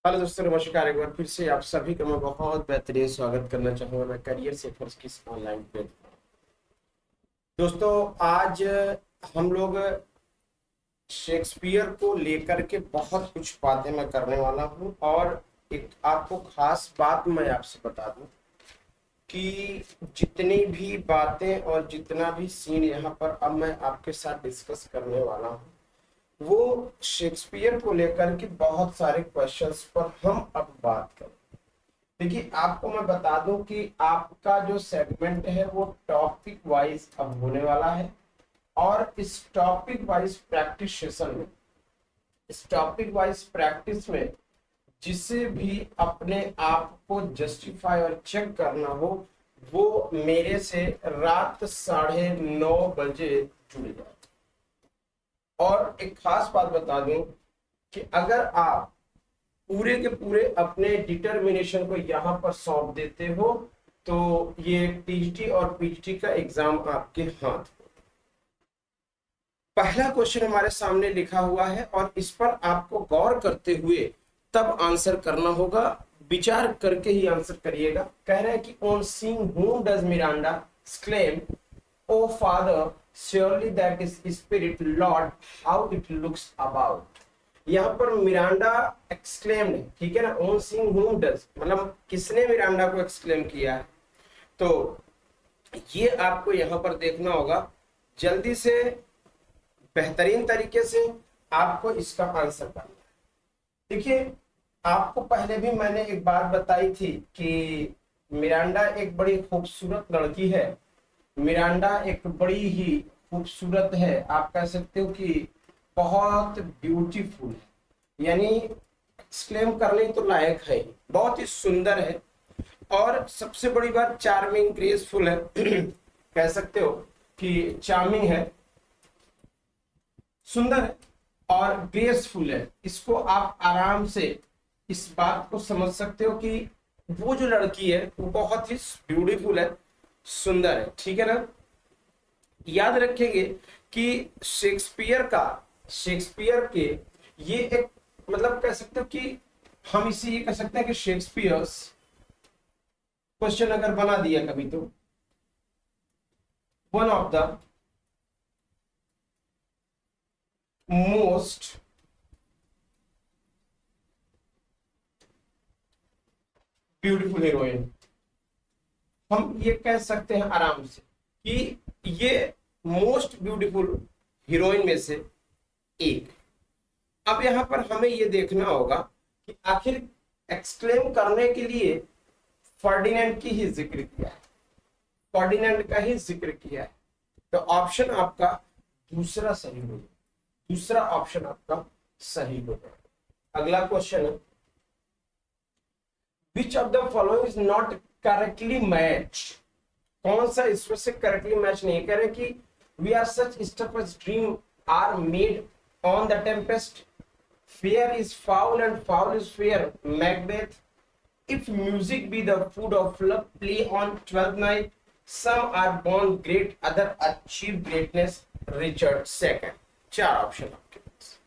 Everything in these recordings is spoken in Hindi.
हेलो दोस्तों, नमस्कार। एक बार फिर से आप सभी का मैं बहुत बेहतरीन स्वागत करना चाहूंगा मैं करियर सेफर्स की ऑनलाइन प्लेटफॉर्म। दोस्तों, आज हम लोग शेक्सपियर को लेकर के बहुत कुछ बातें मैं करने वाला हूं। और एक आपको खास बात मैं आपसे बता दूं कि जितनी भी बातें और जितना भी सीन यहाँ पर अब मैं आपके साथ डिस्कस करने वाला हूँ, वो शेक्सपियर को लेकर के बहुत सारे क्वेश्चंस पर हम अब बात करें। देखिए, आपको मैं बता दूं कि आपका जो सेगमेंट है वो टॉपिक वाइज अब होने वाला है। और इस टॉपिक वाइज प्रैक्टिस सेशन में, इस टॉपिक वाइज प्रैक्टिस में जिसे भी अपने आप को जस्टिफाई और चेक करना हो, वो मेरे से रात 9:30 बजे जुड़ जाए। और एक खास बात बता दूं कि अगर आप पूरे के पूरे अपने डिटर्मिनेशन को यहाँ पर सौंप देते हो, तो ये टीजीटी और पीजीटी का एग्जाम आपके हाथ। पहला क्वेश्चन हमारे सामने लिखा हुआ है और इस पर आपको गौर करते हुए तब आंसर करना होगा। विचार करके ही आंसर करिएगा। कह रहे हैं कि on seeing whom does Miranda exclaim, "O Father, surely that is Spirit, Lord, how it looks about." यहाँ पर मिरांडा एक्सक्लेम्ड है, ठीक है ना। ऑन सीइंग whom does मतलब किसने मिरांडा को एक्सक्लेम किया है, तो ये आपको यहाँ पर देखना होगा। जल्दी से बेहतरीन तरीके से आपको इसका आंसर करना है। देखिए, आपको पहले भी मैंने एक बात बताई थी कि मिरांडा एक बड़ी खूबसूरत लड़की है। मिरांडा एक बड़ी ही खूबसूरत है, आप कह सकते हो कि बहुत ब्यूटीफुल है, यानी एक्सक्लेम करने तो लायक है, बहुत ही सुंदर है। और सबसे बड़ी बात, चार्मिंग, ग्रेसफुल है कह सकते हो कि चार्मिंग है, सुंदर है और ग्रेसफुल है। इसको आप आराम से इस बात को समझ सकते हो कि वो जो लड़की है वो बहुत ही ब्यूटीफुल है, सुंदर है, ठीक है ना। याद रखेंगे कि शेक्सपियर के ये एक मतलब कह सकते हो कि हम इसे ये कह सकते हैं कि शेक्सपियर क्वेश्चन अगर बना दिया कभी, तो one of the most beautiful heroine, हम ये कह सकते हैं आराम से कि ये मोस्ट ब्यूटीफुल हीरोइन में से एक। अब यहां पर हमें ये देखना होगा कि आखिर एक्सक्लेम करने के लिए फर्डिनेंड की ही जिक्र किया है, फर्डिनेंड का ही जिक्र किया है। तो ऑप्शन आपका दूसरा सही होगा, दूसरा ऑप्शन आपका सही होगा। अगला क्वेश्चन है, विच of the following is not correctly match. कौन सा इसमें से करेक्टली मैच नहीं कह रहे कि we are such stuff as dream are made on the Tempest, fair is foul and foul is fair, Macbeth, if music be the food of love, play on 12th night, some are born great, other achieve greatness, Richard II। चार ऑप्शन आपके पास।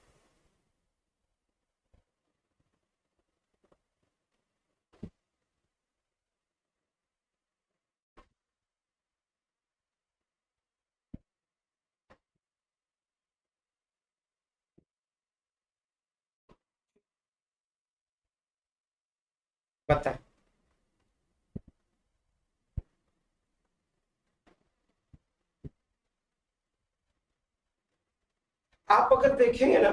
बताएं। आप अगर देखेंगे ना,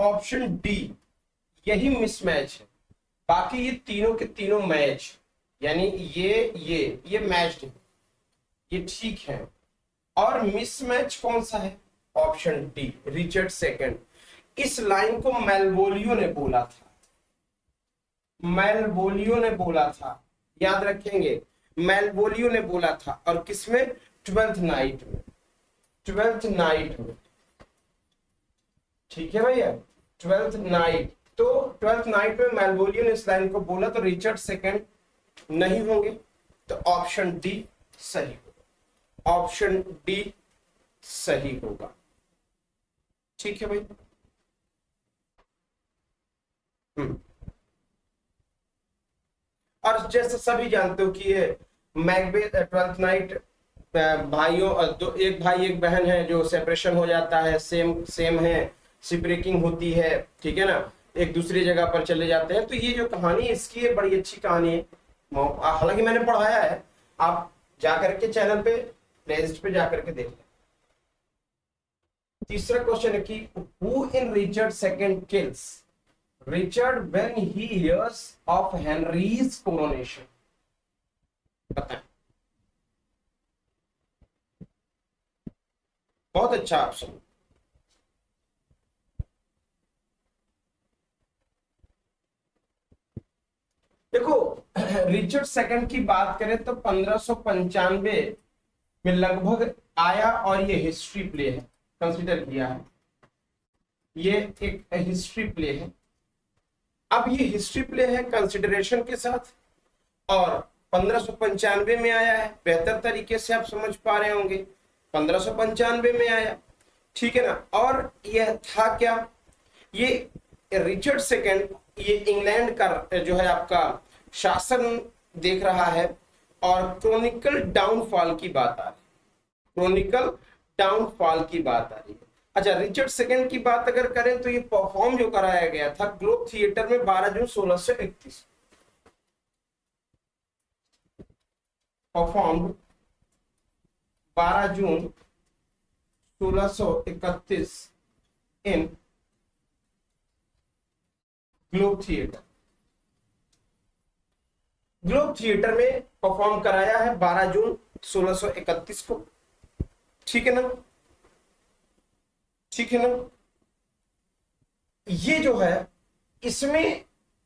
ऑप्शन डी यही मिसमैच है। बाकी ये तीनों के तीनों मैच, यानी ये मैच्ड है, ये ठीक है। और मिसमैच कौन सा है? Option D, Richard second. इस लाइन को मेल्वोलियो ने बोला था, मेल्वोलियो ने बोला था, याद रखेंगे। मेल्वोलियो ने बोला था, और किसमें? ट्वेल्थ नाइट में, ट्वेल्थ नाइट में, ठीक है भैया, ट्वेल्थ नाइट। तो ट्वेल्थ नाइट में मेल्वोलियो ने इस लाइन को बोला, तो रिचर्ड सेकंड नहीं होंगे। तो ऑप्शन डी सही होगा, ऑप्शन डी सही होगा, ठीक है भाई। हम्म जैसे सभी जानते हो कि ये मैकबेथ ट्वेल्थ नाइट, भाइयों एक भाई एक बहन है जो सेपरेशन हो जाता है, सेम सेम है, सिपरेकिंग होती है, ठीक है ना, एक दूसरी जगह पर चले जाते हैं। तो ये जो कहानी इसकी है बड़ी अच्छी कहानी है, हालांकि मैंने पढ़ाया है, आप जाकर के चैनल पे प्लेलिस्ट पे जाकर के देख लें। तीसरा क्वेश्चन है कि who in Richard second kills Richard when he hears of Henry's coronation? बताएं। बहुत अच्छा ऑप्शन। देखो रिचर्ड सेकंड की बात करें तो 1595 में लगभग आया और ये हिस्ट्री प्ले है, कंसीडर किया है, ये एक हिस्ट्री प्ले है। अब ये हिस्ट्री प्ले है कंसिडरेशन के साथ, और 1595 में आया है, बेहतर तरीके से आप समझ पा रहे होंगे, 1595 में आया, ठीक है ना। और यह था क्या, ये रिचर्ड सेकंड ये इंग्लैंड का जो है आपका शासन देख रहा है, और क्रोनिकल डाउनफॉल की बात आ रही है, क्रोनिकल डाउनफॉल की बात आ रही है। अच्छा, रिचर्ड सेकंड की बात अगर करें तो ये परफॉर्म जो कराया गया था ग्लोब थिएटर में 12 जून 1631, परफॉर्म्ड 12 जून 1631 इन ग्लोब थिएटर। ग्लोब थिएटर में परफॉर्म कराया है 12 जून 1631 को, ठीक है ना, ठीक है ना। ये जो है इसमें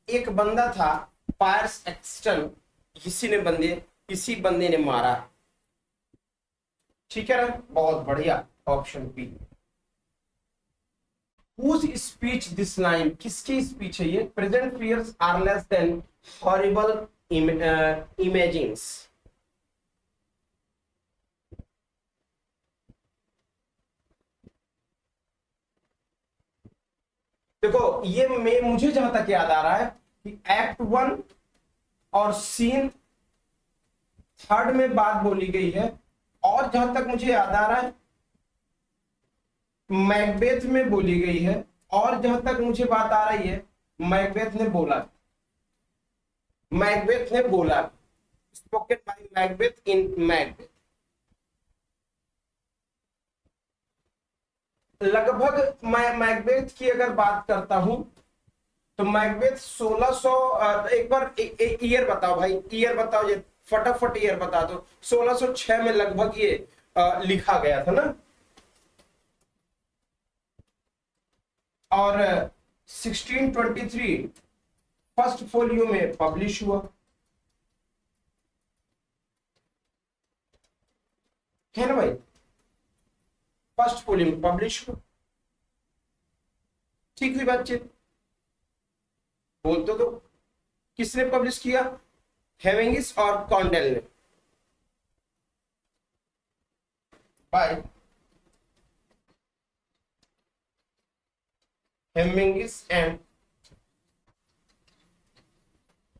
एक बंदा था पायर्स एक्सटन, इसी बंदे ने मारा, ठीक है ना, बहुत बढ़िया, option B. Whose speech this line, किसकी स्पीच है ये? Present fears are less than horrible imagines। देखो ये मुझे जहां तक याद आ रहा है कि एक्ट 1 और सीन 3 में बात बोली गई है, और जहां तक मुझे याद आ रहा है मैकबेथ में बोली गई है, और जहां तक मुझे बात आ रही है मैकबेथ ने बोला, मैकबेथ ने बोला, spoken by Macbeth in Macbeth. लगभग मैं मैकबेथ की अगर बात करता हूं तो मैकबेथ 1600, एक बार ईयर बताओ भाई, ईयर बताओ, ये फटाफट ईयर बता दो। 1606 में लगभग ये लिखा गया था ना, और 1623 फर्स्ट फोलियो में पब्लिश हुआ, है ना भाई, फर्स्ट फोलियो में पब्लिश हुआ, ठीक हुई बातचीत, बोल तो दो। किसने पब्लिश किया? हेमिंगिस और कॉन्डेल ने, बाय हेमिंगिस एंड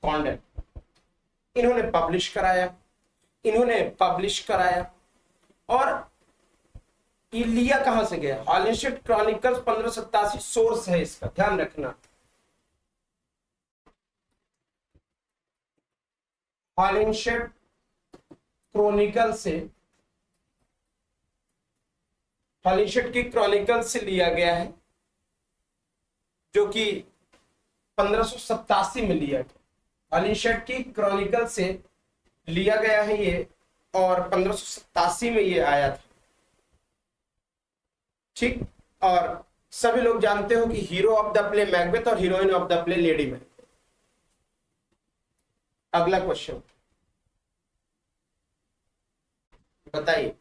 कॉन्डेल, इन्होंने पब्लिश कराया। और ये लिया कहां से गया? हॉलिंशेट क्रॉनिकल्स 1587 सोर्स है इसका, ध्यान रखना, हॉलिंशेट क्रॉनिकल से, हॉलिंशेट की क्रॉनिकल से लिया गया है, जो कि 1587 में लिया गया, हॉलिंशेट की क्रॉनिकल से लिया गया है ये, और 1587 में ये आया था, ठीक। और सभी लोग जानते हो कि hero of the play Macbeth और heroine of the play lady Macbeth. अगला क्वेश्चन बताइए।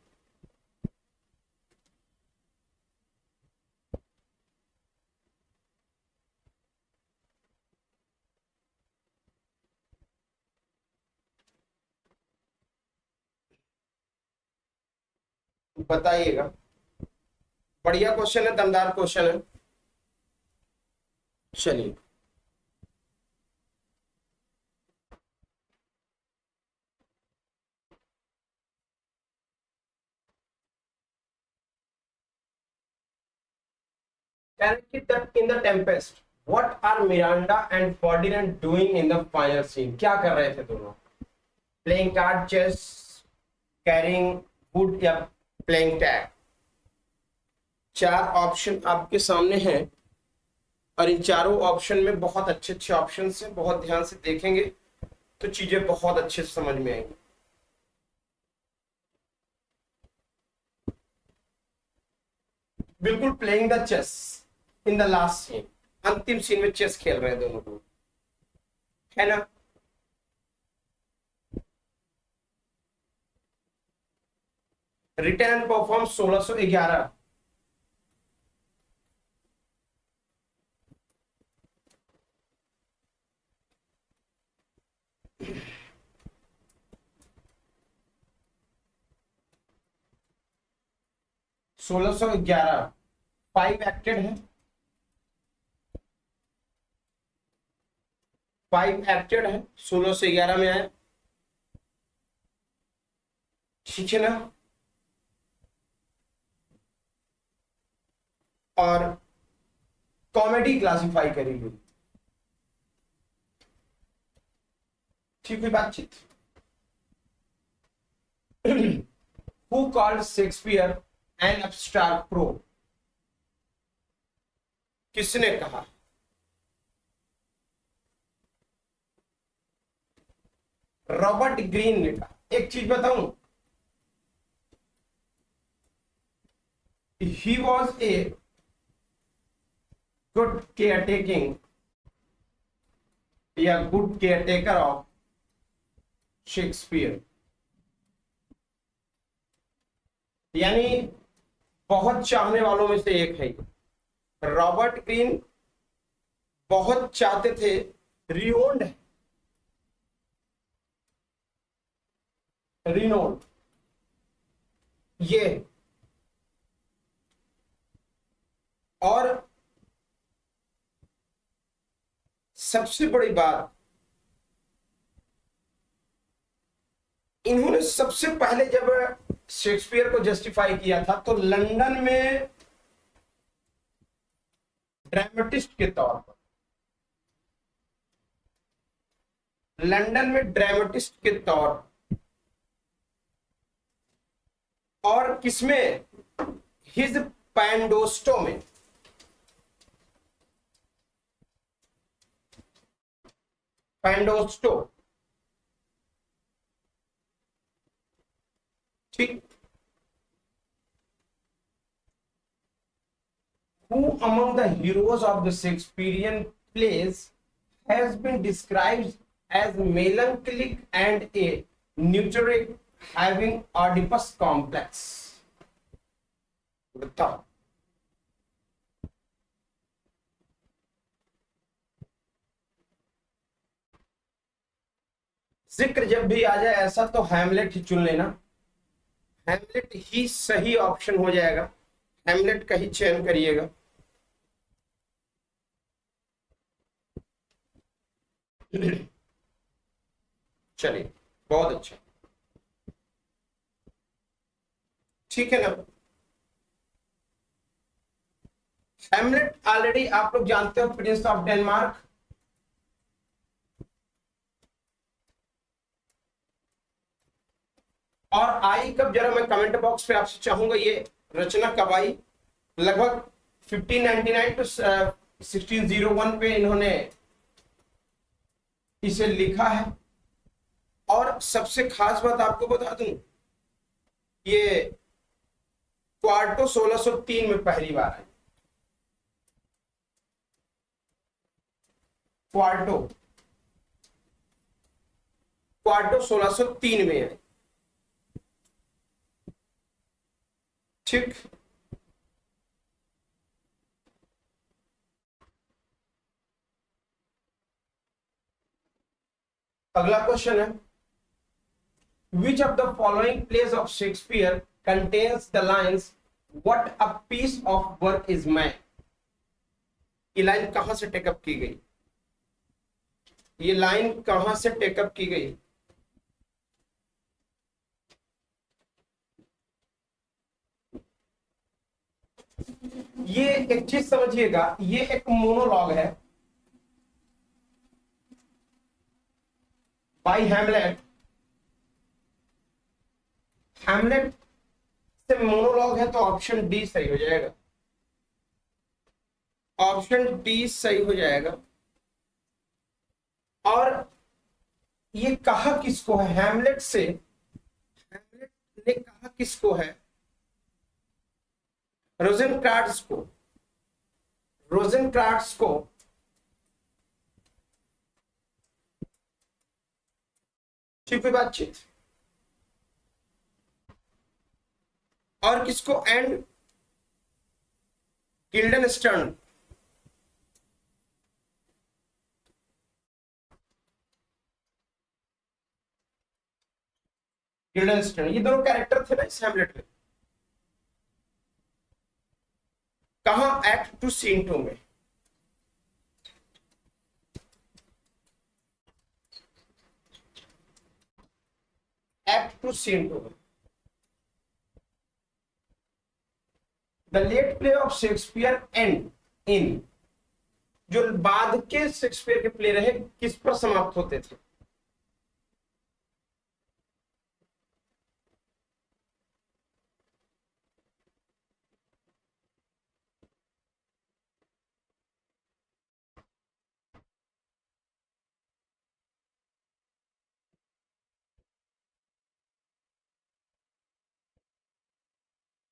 बताइएगा, बढ़िया क्वेश्चन है, दमदार क्वेश्चन है। चलिए in the Tempest what are Miranda and Ferdinand doing in the final scene, क्या कर रहे थे दोनों? Playing card, chess, carrying wood या प्लेइंग टैग। चार ऑप्शन आपके सामने हैं और इन चारों ऑप्शन में बहुत अच्छे अच्छे ऑप्शन हैं, बहुत ध्यान से देखेंगे तो चीजें बहुत अच्छे से समझ में आएंगी। बिल्कुल playing the chess in the last scene, अंतिम सीन में चेस खेल रहे हैं दोनों लोग, है ना? Written and perform 1611। सोलह सौ ग्यारह 5 एक्टेड है, 5 एक्टेड है, 1611 में आया, ठीक है ना? और कॉमेडी क्लासिफाई करी गई, ठीक हुई बातचीत। Who called Shakespeare an abstract pro? किसने कहा? रॉबर्ट ग्रीन ने कहा। एक चीज बताऊं, he was a good caretaking या गुड केयरटेकर ऑफ शेक्सपियर, यानी बहुत चाहने वालों में से एक है। रॉबर्ट ग्रीन बहुत चाहते थे, रिनोन्ड रिनोन्ड ये, और सबसे बड़ी बात, इन्होंने सबसे पहले जब शेक्सपियर को जस्टिफाई किया था तो लंदन में ड्रामेटिस्ट के तौर पर, लंदन में ड्रामेटिस्ट के तौर और किसमें, हिज पैंडोस्टो में, पैंडोस्टो, ठीक। Who among the heroes of the Shakespearean plays has been described as melancholic and a neurotic having Oedipus complex? बताओ। जिक्र जब भी आ जाए ऐसा तो हैमलेट ही चुन लेना, हैमलेट ही सही ऑप्शन हो जाएगा, हैमलेट का ही चयन करिएगा। चलिए, बहुत अच्छा, ठीक है ना? हैमलेट ऑलरेडी आप लोग जानते हो, प्रिंस ऑफ डेनमार्क, और आई कब, जरा मैं कमेंट बॉक्स पे आपसे चाहूंगा ये रचना कब आई। लगभग 1599 टू 1601 पे इन्होंने इसे लिखा है। और सबसे खास बात आपको बता दूं, ये क्वार्टो 1603 में पहली बार आई, क्वार्टो क्वार्टो 1603 में आई, ठीक। अगला क्वेश्चन है, which of the following plays of Shakespeare contains the lines what a piece of work is man? ये लाइन कहां से टेकअप की गई? ये लाइन कहां से टेकअप की गई? ये एक चीज समझिएगा, ये एक मोनोलॉग है बाय हैमलेट। हैमलेट से मोनोलॉग है तो ऑप्शन डी सही हो जाएगा, ऑप्शन डी सही हो जाएगा। और ये कहा किसको है, हैमलेट से, हैमलेट ने कहा किसको है, रोजेनक्राट्स को, रोजेनक्राट्स को ठीक हुई बातचीत। और किसको, एंड गिल्डनस्टर्न, गिल्डनस्टर्न, ये दोनों कैरेक्टर थे ना इस हैमलेट में। कहा, एक्ट 2 सीन 2 में। एक्ट 2 सीन 2 में the late play of Shakespeare and in, जो बाद के शेक्सपियर के प्ले रहे किस पर समाप्त होते थे।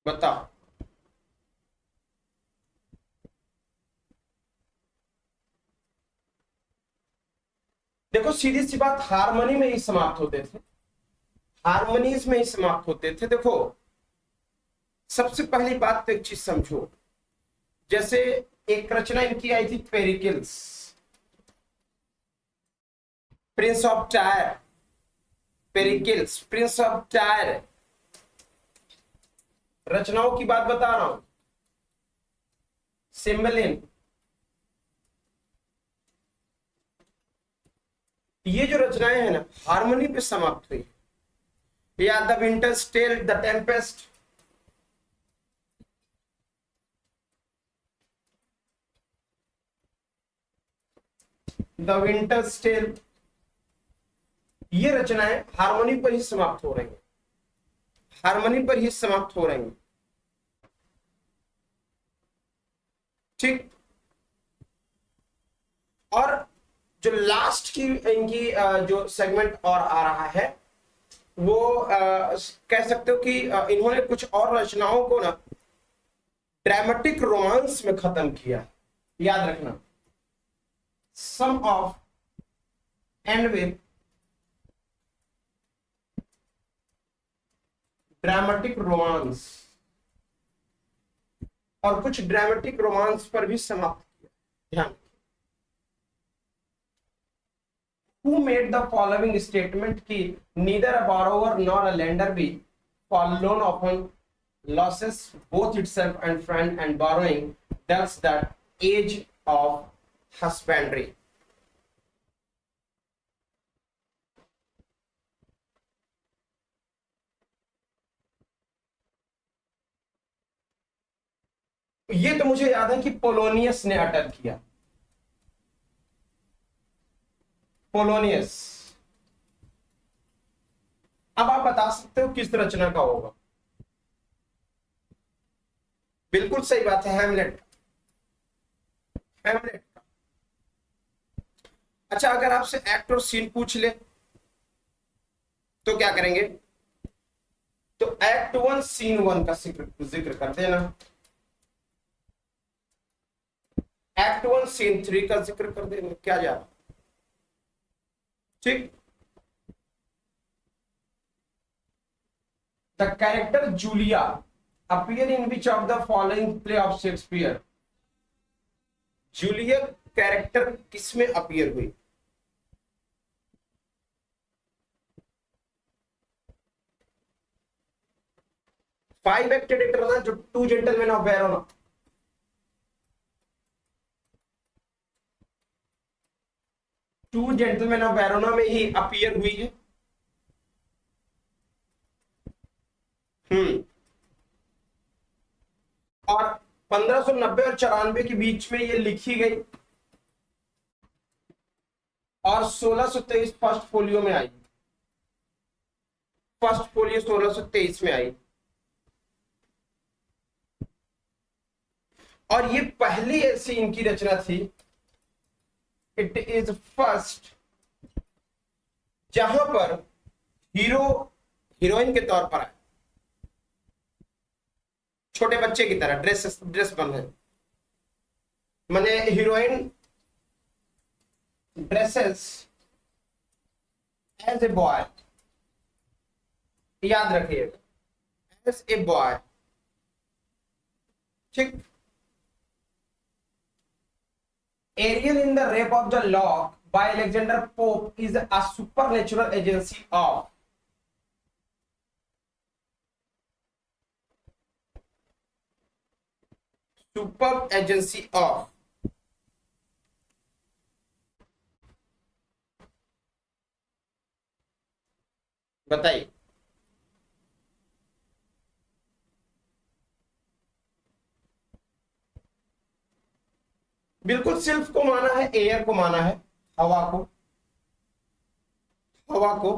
बताओ। देखो सीधी सी बात, हारमोनी में ही समाप्त होते थे, हारमोनीज में ही समाप्त होते थे। देखो सबसे पहली बात तो एक चीज समझो, जैसे एक रचना इनकी आई थी Pericles, Prince of tyre, Pericles Prince of tyre, रचनाओं की बात बता रहा हूं। सिम्बलिन, ये जो रचनाएं हैं ना हारमोनी पे समाप्त हुई, या the Winter's Tale, the Tempest, the Winter's Tale, ये रचनाएं हारमोनी पर ही समाप्त हो रही हैं, हारमोनी पर ही समाप्त हो रही हैं। ठीक। और जो लास्ट की इनकी जो सेगमेंट और आ रहा है वो कह सकते हो कि इन्होंने कुछ और रचनाओं को ना ड्रामेटिक रोमांस में खत्म किया। याद रखना, some of end with dramatic romance, और कुछ ड्रामेटिक रोमांस पर भी समाप्त किया। ध्यान, who made the following statement कि neither a borrower nor a lender be for loan often losses both itself and friend and borrowing, that's the age of husbandry। ये तो मुझे याद है कि पोलोनियस ने अटक किया, पोलोनियस। अब आप बता सकते हो किस रचना का होगा। बिल्कुल सही बात है, हैमलेट, हैमलेट का। अच्छा, अगर आपसे एक्ट और सीन पूछ ले तो क्या करेंगे, तो एक्ट 1 सीन 1 का जिक्र कर देना, एक्ट 1 सीन 3 का जिक्र कर देना, क्या जा रहा। ठीक। The character Julia appear in which of the following play of Shakespeare, Julia character किसमें अपीयर हुई। फाइव एक्टेड एक्टर था जो two gentleman of Verona, two gentleman of Verona में ही अपीयर हुई है। और 1590 और 94 के बीच में ये लिखी गई और 1623 फर्स्ट फोलियो में आई। फर्स्ट फोलियो 1623 में आई और ये पहली ऐसी इनकी रचना थी। इट इज फर्स्ट जहां पर हीरो हीरोइन के तौर पर आए, छोटे बच्चे की तरह ड्रेस बन है, माने heroine dresses as a boy, याद रखिएगा एज ए बॉय, ठीक। Ariel in the Rape of the Lock by Alexander Pope is a supernatural agency of बताइए। बिल्कुल सिल्फ को माना है, एयर को माना है, हवा को, हवा को,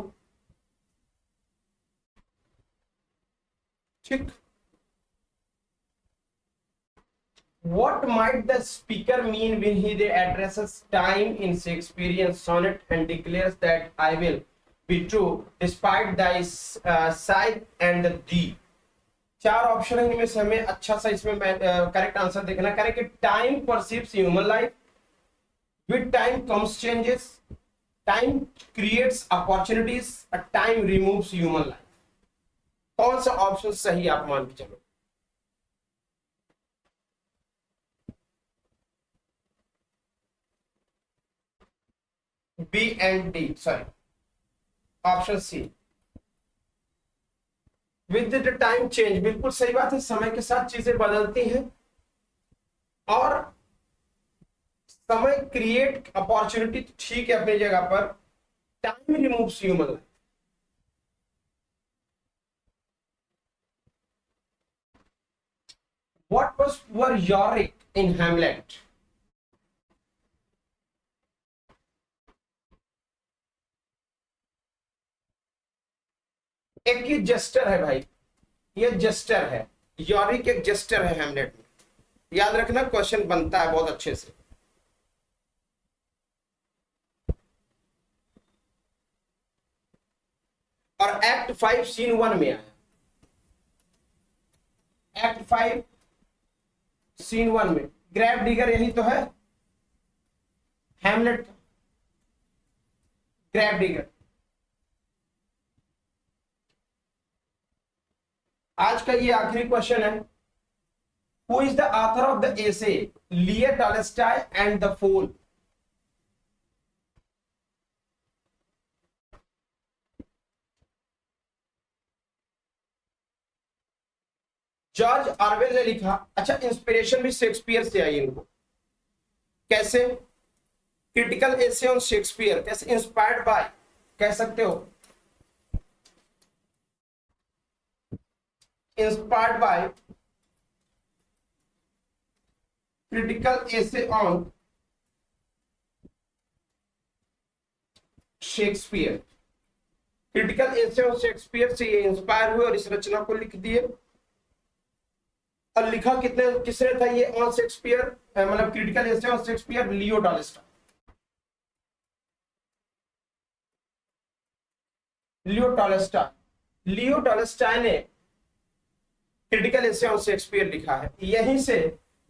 ठीक। What might the speaker mean when he addresses time in Shakespearean sonnet and declares that I will be true despite thy sight and thee? चार ऑप्शन है, इनमें से हमें अच्छा सा इसमें करेक्ट आंसर देखना करें कि time perceives human life, with time comes changes, time creates opportunities, time removes human life. कौन सा ऑप्शन सही आप मान के चलो? B and D, sorry option C with the time change, बिल्कुल सही बात है। समय के साथ चीजें बदलती हैं और समय क्रिएट अपॉर्चुनिटी, ठीक है अपनी जगह पर। Time removes human life. What were Yorick in Hamlet? एक ये जस्टर है भाई, ये जस्टर है, यॉरिक एक जस्टर है हैमलेट में। याद रखना, क्वेश्चन बनता है बहुत अच्छे से। और एक्ट 5 सीन 1 में आया, एक्ट 5 सीन 1 में ग्रैब डिगर, यही तो है हैमलेट का, ग्रैब डिगर। आज का ये आखिरी क्वेश्चन है। Who is the author of the essay Leo Tolstoy and the fool? George Orwell ने लिखा। अच्छा, इंस्पिरेशन भी शेक्सपियर से आई इनको। कैसे? क्रिटिकल एसे ऑन शेक्सपियर, कैसे? इंस्पायर्ड बाय कह सकते हो, inspired by critical essay on Shakespeare. Critical essay on Shakespeare से ये इंस्पायर हुए और इस रचना को लिख दिए। और लिखा किसने था ये ऑन शेक्सपियर, मतलब critical essay on Shakespeare? Leo Tolstoy. Leo Tolstoy, Leo Tolstoy ने क्रिटिकल एसे ऑन शेक्सपियर लिखा है। यहीं से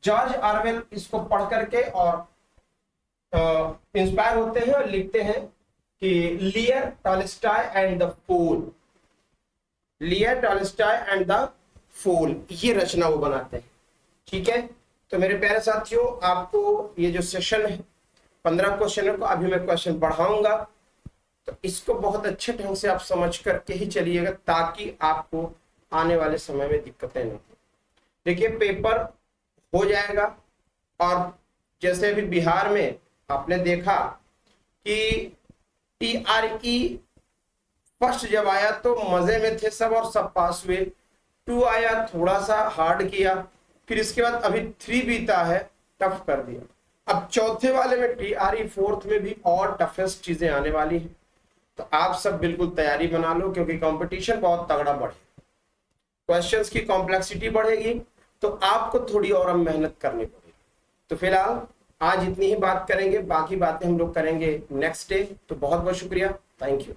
जॉर्ज ऑरवेल इसको पढ़ करके और इंस्पायर होते हैं और लिखते हैं कि Leo Tolstoy and the fool, Leo Tolstoy and the fool, ये रचना वो बनाते हैं। ठीक है, तो मेरे प्यारे साथियों, आपको ये जो सेशन है 15 क्वेश्चनों को अभी मैं क्वेश्चन बढ़ाऊंगा, तो इसको बहुत अच्छे ढंग से आप समझ करके ही चलिएगा ताकि आपको आने वाले समय में दिक्कतें न हो। देखिए, पेपर हो जाएगा और जैसे अभी बिहार में आपने देखा कि TRE फर्स्ट जब आया तो मजे में थे सब और सब पास हुए। 2 आया, थोड़ा सा हार्ड किया, फिर इसके बाद अभी 3 बीता है, टफ कर दिया। अब चौथे वाले में TRE फोर्थ में भी और टफेस्ट चीजें आने वाली है, तो आप सब बिल्कुल तैयारी बना लो, क्योंकि कंपटीशन बहुत तगड़ा बढ़े, क्वेश्चंस की कॉम्प्लेक्सिटी बढ़ेगी, तो आपको थोड़ी और अब मेहनत करनी पड़ेगी। तो फिलहाल आज इतनी ही बात करेंगे, बाकी बातें हम लोग करेंगे नेक्स्ट डे। तो बहुत बहुत शुक्रिया, थैंक यू।